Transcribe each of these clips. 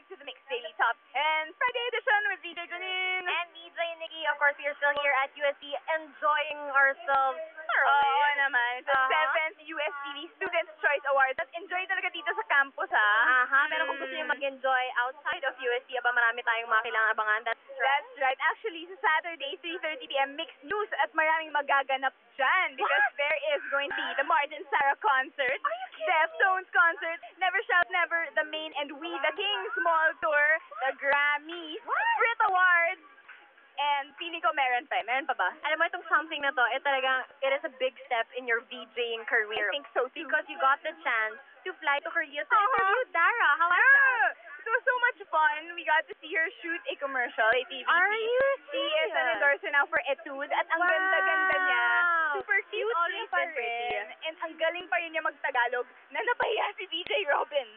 back to the Mixed Daily Top 10 Friday edition with VJ Janine. And DJ Nikki, of course, we are still here at UST enjoying ourselves thoroughly. Oo naman. Sa 7th USTV Students' Choice Awards. At enjoy talaga dito sa campus, ha? Pero kung gusto niyo mag-enjoy outside of UST, marami tayong mga kailangan abangan. That's right. Actually, sa Saturday, 3:30 p.m. Mixed News at maraming magaganap dyan because there is going to be the Martin Sarah concert, Deftones concert, Never Shout Never, the Main and We the Kings Mall Tour, the Grammys, Brit Awards, and feeling ko meron pa. Meron pa ba? Alam mo, itong something na to, it is a big step in your VJing career. I think so too. Because you got the chance to fly to Korea to interview Dara. How was that? It was so much fun. We got to see her shoot a commercial at TVC. Are you She is an endorser now for Etude at ang ganda-ganda niya. Super cute, Always pa been pretty. rin. And ang galing pa rin niya mag-Tagalog na napahiya si DJ Robin.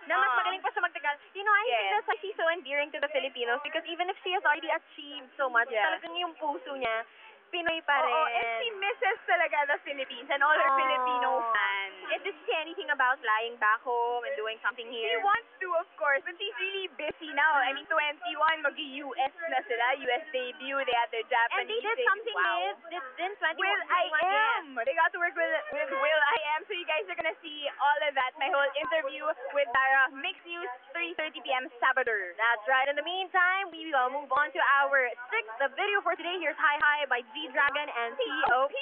Na mas magaling pa siya magtagal. You know, I think that's why she's so endearing to the Filipinos because even if she has already achieved so much, talagang yung puso niya, Pinoy pa rin. Oo, and she misses talaga the Philippines and all her Filipino fans. And did she say anything about flying back home and doing something She here? wants to, of course, but she's really busy now. I mean, 21, mag-US na sila, US debut. They had their Japanese And they did debut. something didn't 21 Will I Am. They got to work with Will I Am, so you guys are gonna see all of that. My whole interview with Dara. Mixed News, 3:30 p.m. Sabado. That's right. In the meantime, we will move on to our sixth video for today. Here's Hi Hi by G-Dragon and T.O.P.